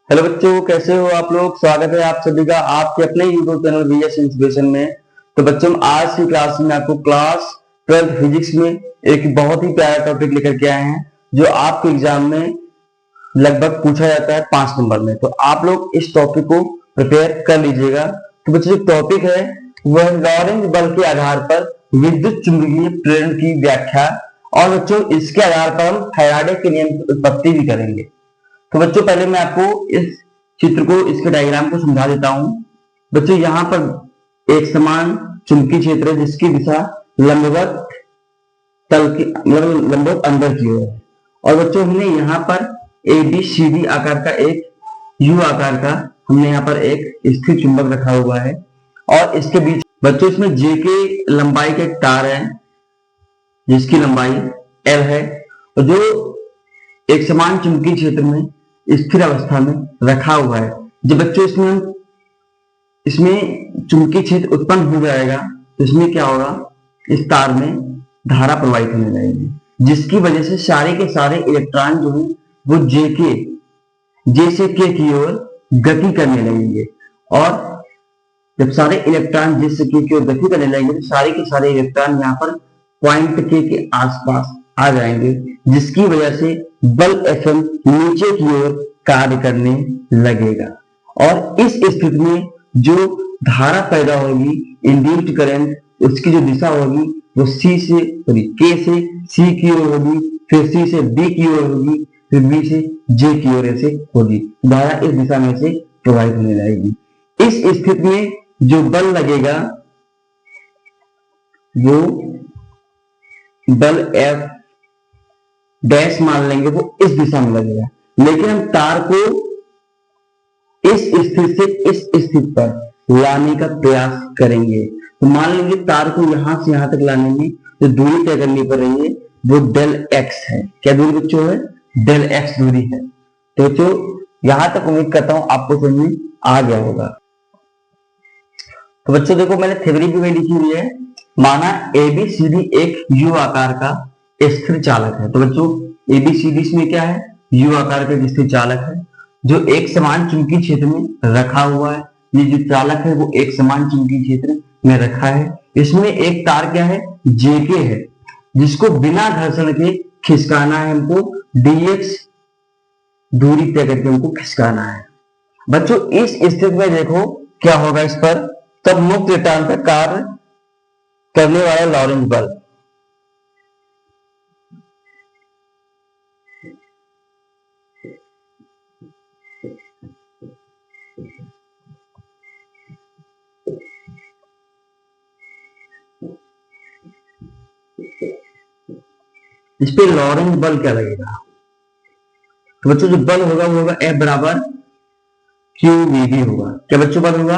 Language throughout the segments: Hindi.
हेलो बच्चों, कैसे हो आप लोग। स्वागत है आप सभी का आपके अपने यूट्यूब चैनल वीएस इंस्पिरेशन में। तो बच्चों, आज की क्लास में आपको क्लास 12 फिजिक्स में एक बहुत ही प्यारा टॉपिक लेकर के आए हैं जो आपके एग्जाम में लगभग पूछा जाता है 5 नंबर में। तो आप लोग इस टॉपिक को प्रिपेयर कर लीजिएगा। तो बच्चों, जो टॉपिक है वह लॉरेंज बल के आधार पर विद्युत चुंबकीय प्रेरण की व्याख्या, और बच्चों इसके आधार पर हम फैराडे के नियम की उत्पत्ति भी करेंगे। तो बच्चों, पहले मैं आपको इस चित्र को, इसके डायग्राम को समझा देता हूं। बच्चों, यहाँ पर एक समान चुंबकीय क्षेत्र है जिसकी दिशा लंबवत तल की, मतलब लंबवत अंदर की ओर है। और बच्चों, हमने यहाँ पर ABCD आकार का एक U आकार का हमने यहाँ पर एक स्थिर चुंबक रखा हुआ है, और इसके बीच बच्चों इसमें J के लंबाई का एक तार है जिसकी लंबाई L है, और जो एक समान चुंबकीय क्षेत्र में स्थिर अवस्था में रखा हुआ है। जब बच्चों इसमें चुंबकीय क्षेत्र उत्पन्न हो जाएगा तो इसमें क्या होगा, इस तार में धारा प्रवाहित होने लगेगी, जिसकी वजह से सारे के सारे इलेक्ट्रॉन जो है वो जे से के की ओर गति करने लगेंगे। और जब सारे इलेक्ट्रॉन जे से के की ओर गति करने लगेंगे तो सारे के सारे इलेक्ट्रॉन यहाँ पर पॉइंट के आसपास आ जाएंगे, जिसकी वजह से बल Fm नीचे की ओर कार्य करने लगेगा। और इस स्थिति में जो धारा पैदा होगी, इंड्यूस्ड करंट, उसकी जो दिशा होगी वो K से C की ओर होगी, फिर C से B की ओर होगी, फिर B से J की ओर ऐसे होगी। धारा इस दिशा में से प्रवाहित होने लगेगी। इस स्थिति में जो बल लगेगा वो बल F डैश मान लेंगे, वो इस दिशा में लगेगा। लेकिन हम तार को इस स्थिति से इस स्थिति पर लाने का प्रयास करेंगे। तो मान लेंगे तार को यहां से यहां तक लाने में जो दूरी तय करनी पड़ रही है वो डेल x है। क्या दूरी बच्चों है? डेल x दूरी है। तो बच्चों, यहां तक उम्मीद करता हूं आपको समझ में आ गया होगा। तो बच्चों देखो, मैंने थ्योरी भी वही लिखी हुई है। माना ABCD एक U आकार का स्थिर चालक है। तो बच्चों, ABCD इसमें क्या है? U आकार का स्थिर चालक है जो एक समान चुंबकीय क्षेत्र में रखा हुआ है। ये जो चालक है वो एक समान चुंबकीय क्षेत्र में रखा है। इसमें एक तार क्या है? JK है, जिसको बिना घर्षण के खिसकाना है हमको। dx दूरी तय करके हमको खिसकाना है। बच्चों, इस स्थिति में देखो क्या होगा इस पर, तब मुक्त इलेक्ट्रॉन पर कार्य करने वाला लॉरेंज बल। इस पे लॉरेंज बल क्या लगेगा? तो बच्चों, जो बल होगा वो होगा F बराबर QVB होगा। क्या बच्चों बल होगा?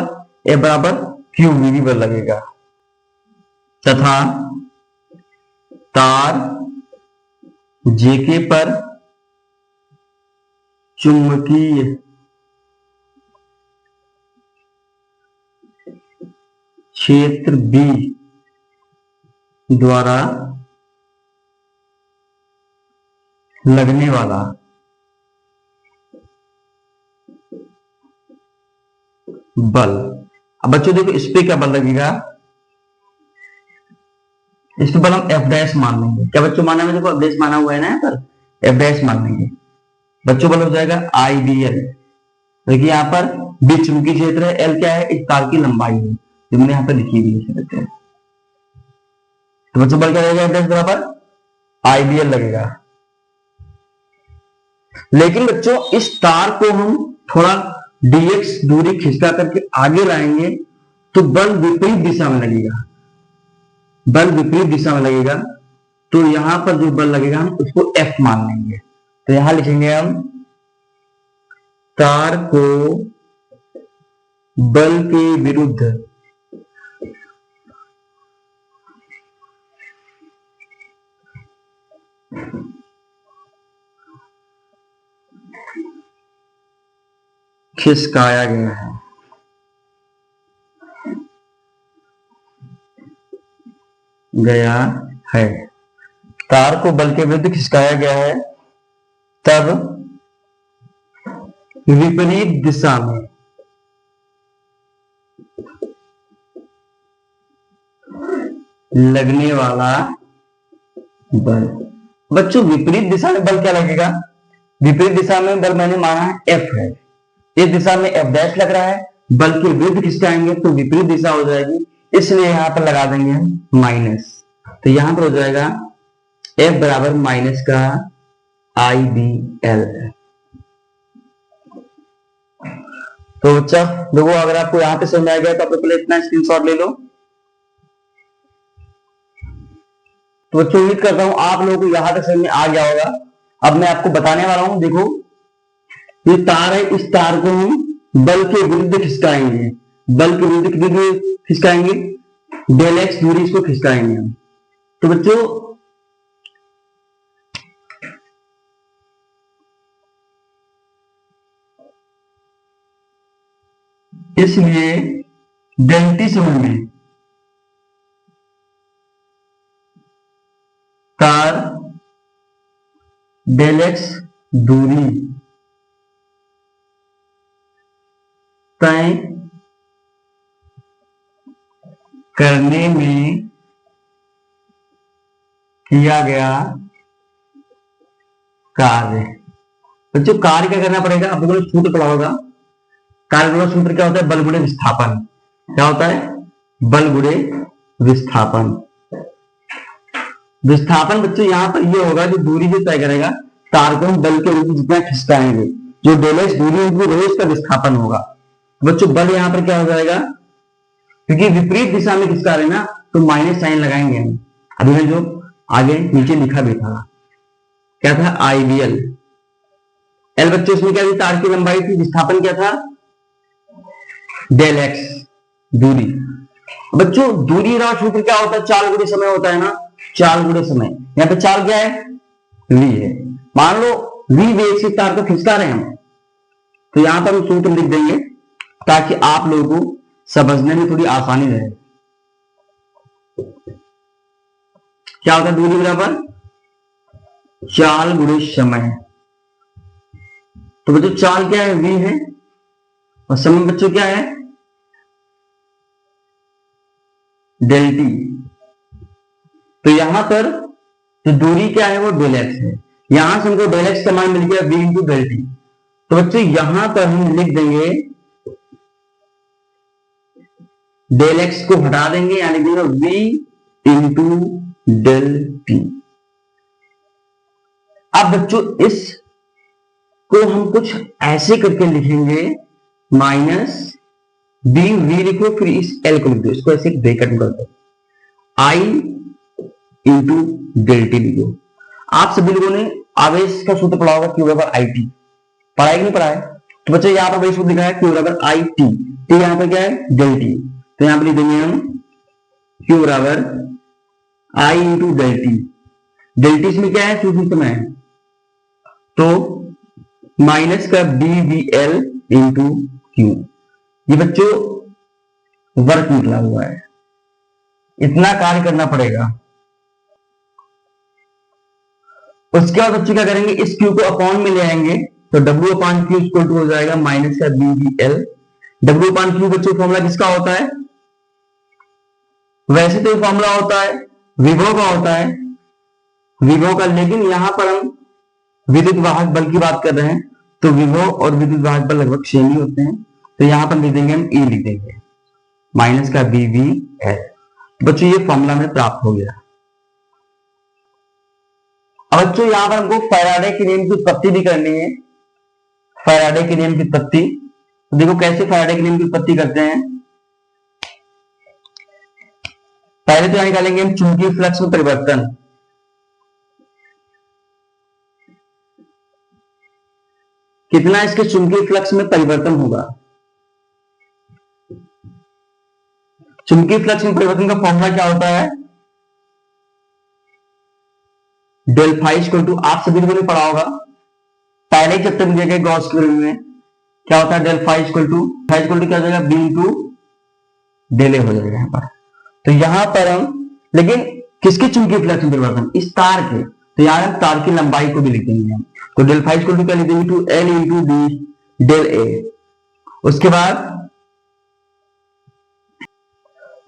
F बराबर QVB बल लगेगा। तथा तार JK पर चुंबकीय क्षेत्र B द्वारा लगने वाला बल। अब बच्चों देखो, इस पे क्या बल लगेगा? इस पे बल हम F डैश मान लेंगे। क्या बच्चों माना है? देखो F डैश माना हुआ है ना, यहाँ पर F डैश मान लेंगे। बच्चों बल हो जाएगा IBL। देखिए यहाँ पर B चुंबकीय क्षेत्र है, L क्या है? इस तार की लंबाई है जो मैंने यहाँ पर लिखी हुई है बच्चों। तो बच्चों बल क्या लगेगा? F डैश बराबर IBL लगेगा। लेकिन बच्चों, इस तार को हम थोड़ा dx दूरी खिसका करके आगे लाएंगे तो बल विपरीत दिशा में लगेगा। बल विपरीत दिशा में लगेगा, तो यहां पर जो बल लगेगा हम उसको F मान लेंगे। तो यहां लिखेंगे हम तार को बल के विरुद्ध खिसकाया गया है। तार को बल के विरुद्ध खिसकाया गया है, तब विपरीत दिशा में लगने वाला बल। बच्चों विपरीत दिशा में बल क्या लगेगा? विपरीत दिशा में बल मैंने माना है F है, इस दिशा में F डैश लग रहा है, बल के विरुद्ध खिसकाएंगे तो विपरीत दिशा हो जाएगी, इसलिए यहां पर लगा देंगे हम माइनस। तो यहां पर हो जाएगा F बराबर माइनस का IBL। तो बच्चा देखो, अगर आपको यहां पे समझ आ गया तो आप पहले इतना स्क्रीनशॉट ले लो। तो बच्चों उम्मीद करता हूं आप लोगों को यहां तक समझ में आ गया होगा। अब मैं आपको बताने वाला हूं, देखो ये तार है, इस तार को हम बल के विरुद्ध खिसकाएंगे, बल के विरुद्ध खिसकाएंगे, डेल एक्स दूरी इसको खिसकाएंगे हम। तो बच्चों इसलिए डेल टी समय में तार डेल एक्स दूरी तय करने में किया गया कार्य। बच्चों कार्य क्या करना पड़ेगा? आप लोगों ने सूत्र पढ़ा होगा, कार्य का सूत्र क्या होता है? बल गुणे विस्थापन। क्या होता है? बल गुणे विस्थापन। विस्थापन बच्चों यहां पर ये होगा, जो दूरी जो तय करेगा तार को हम बल के विरुद्ध जितना खिसकाएंगे, जो डेल एक्स दूरी होगी उसका विस्थापन होगा। बच्चों बल यहां पर क्या हो जाएगा? क्योंकि विपरीत दिशा में खिसका रहे ना, तो माइनस साइन लगाएंगे हम। अभी मैं जो आगे नीचे लिखा भी था, क्या था? IBL। एल बच्चों इसमें क्या थी? तार की लंबाई थी, विस्थापन क्या था? डेल एक्स दूरी। बच्चों दूरी का सूत्र क्या होता है? चाल गुणे समय होता है ना, चाल गुणे समय। यहाँ पे चाल क्या है? v है। मान लो v वेग से तार को खिसका रहे हैं हम, तो यहां पर हम सूत्र लिख देंगे ताकि आप लोगों को समझने में थोड़ी आसानी रहे। क्या होता है? दूरी बराबर चाल गुणे समय। तो बच्चों चाल क्या है? v है, और समय बच्चों क्या है? Del T. तो यहां पर जो दूरी क्या है वो डेल एक्स है, यहां से हमको डेल एक्स का मान मिल गया v इंटू डेल टी। तो बच्चों यहां पर हम लिख देंगे डेल एक्स को हटा देंगे, यानी कि v इंटू डेल टी। अब बच्चों इस को हम कुछ ऐसे करके लिखेंगे, माइनस बी, वी लिखो, फिर इस एल को लिख दो, इसको ऐसे ब्रैकेट में कर दो, आई इंटू डेल टी लिखो। आप सभी लोगों ने आवेश का सूत्र पढ़ा होगा, क्यू बराबर आई टी। पढ़ा है कि नहीं पढ़ा है? तो बच्चों यहां पर वही सूत्र लिखा है, क्यू बराबर आई टी। टी यहां पर क्या है? Del T. तो यहां पर लिख देंगे हम क्यू बराबर I into del T. Del T इसमें क्या है? सूत्र में है, तो माइनस का B V L into q. ये बच्चों वर्क निकला हुआ है, इतना कार्य करना पड़ेगा। उसके बाद बच्चों क्या करेंगे? इस क्यू को अपॉन में ले आएंगे, तो W upon Q equal to हो जाएगा माइनस का B V L. W upon Q बच्चों फॉर्मूला किसका होता है? वैसे तो फॉर्मूला होता है विभव का होता है, विभव का, लेकिन यहां पर हम विद्युत वाहक बल की बात कर रहे हैं, तो विभव और विद्युत वाहक बल लगभग सेम ही होते हैं। तो यहां पर लिख देंगे हम E लिख देंगे, माइनस का बी वी एल। बच्चों ये फॉर्मूला में प्राप्त हो गया। अब बच्चों यहां पर हमको फैराडे के नियम की उत्पत्ति भी करनी है। फैराडे के नियम की उत्पत्ति, तो देखो कैसे फैराडे के नियम की उत्पत्ति करते हैं। पहले तो यहां निकालेंगे हम चुंबकीय फ्लक्स में परिवर्तन। कितना इसके चुंबकीय फ्लक्स में परिवर्तन होगा? चुंबकीय फ्लक्स में परिवर्तन का फॉर्मूला क्या होता है? डेल फाइ इक्वल टू, आप सभी लोगों ने पढ़ा होगा पहले चैप्टर में देखे गॉस के में, क्या होता है? डेल फाइ इक्वल टू क्या हो जाएगा? बी इंटू डेल ए हो जाएगा यहां पर। तो यहां पर हम, लेकिन किसके चुंबकीय फ्लक्स में परिवर्तन? इस तार के, तो यहां हम तार की लंबाई को भी लिख देंगे हम। तो डेल फाइ इक्वल टू क्या लिख देंगे? Two L into D del A. उसके बाद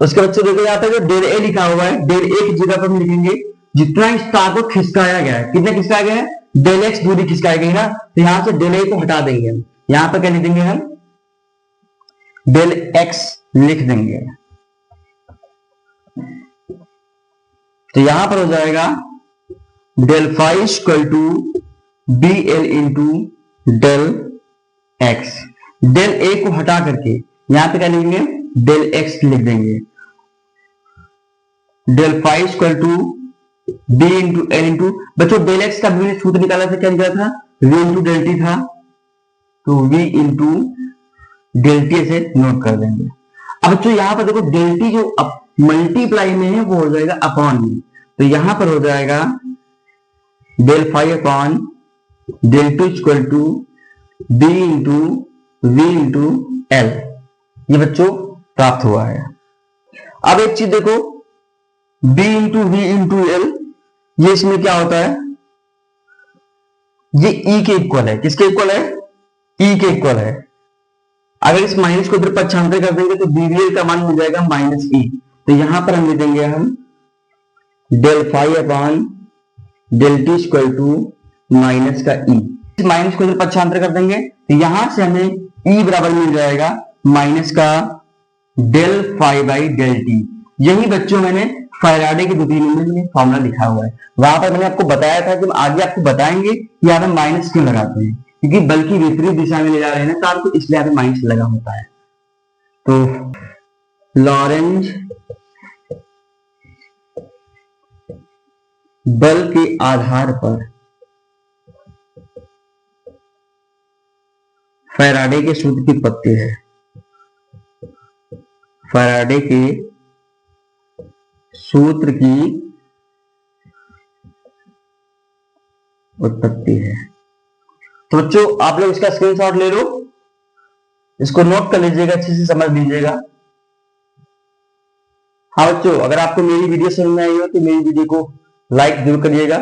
बच्चों देखो यहाँ पे जो डेल ए लिखा हुआ है, डेल ए की जगह पर हम लिखेंगे जितना स्टार को खिसकाया गया है, कितना खिसकाया गया है, डेल एक्स दूरी खिसकाई गई ना, तो यहां से डेल ए को हटा देंगे हम, यहां पर क्या लिख देंगे हम, डेल एक्स लिख देंगे। तो यहां पर हो जाएगा del phi equal to B L into del X. Del A को हटा करके यहां पे क्या लिखेंगे, डेल एक्स लिख देंगे। Del phi equal to B into L into, बच्चों डेल एक्स का भी सूत्र निकाला था, क्या निकाला था, वी इंटू डेल टी था, तो वी इंटू डेल टी से नोट कर देंगे। अब बच्चों यहां पर देखो डेल टी जो मल्टीप्लाई में है वो हो जाएगा अपॉन में, तो यहां पर हो जाएगा del phi upon del T equal to B into V into L, ये बच्चों प्राप्त हुआ है। अब एक चीज देखो, b into V into L, ये इसमें क्या होता है, ये e के इक्वल है, किसके इक्वल है, e के इक्वल है। अगर इस माइनस को इधर पक्षांतर कर देंगे तो बीवीएल का मान मिल जाएगा माइनस ई, तो यहां पर हम लिख देंगे हम del phi upon del T equal to minus का ई। इस माइनस को इधर पक्षांतर कर देंगे तो यहां से हमें ई बराबर मिल जाएगा माइनस का del phi by del T. यही बच्चों मैंने फैराडे के द्वितीय नियम में फॉर्मूला लिखा हुआ है, वहां पर मैंने आपको बताया था कि हम आगे आपको बताएंगे कि यहाँ पे माइनस क्यों लगाते हैं, क्योंकि बल्कि विपरीत दिशा में ले जा रहे हैं ना तार को, इसलिए यहाँ पे माइनस लगा होता है। तो लॉरेंज बल के आधार पर फैराडे के सूत्र की उत्पत्ति है, फैराडे के सूत्र की उत्पत्ति है। तो बच्चों आप लोग इसका स्क्रीनशॉट ले लो, इसको नोट कर लीजिएगा, अच्छे से समझ लीजिएगा। हाँ बच्चों, अगर आपको मेरी वीडियो समझ में आई हो तो मेरी वीडियो को लाइक जरूर करिएगा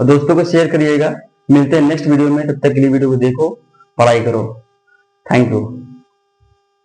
और दोस्तों को शेयर करिएगा। मिलते हैं नेक्स्ट वीडियो में, तब तक के लिए वीडियो को देखो, पढ़ाई करो। Thank you.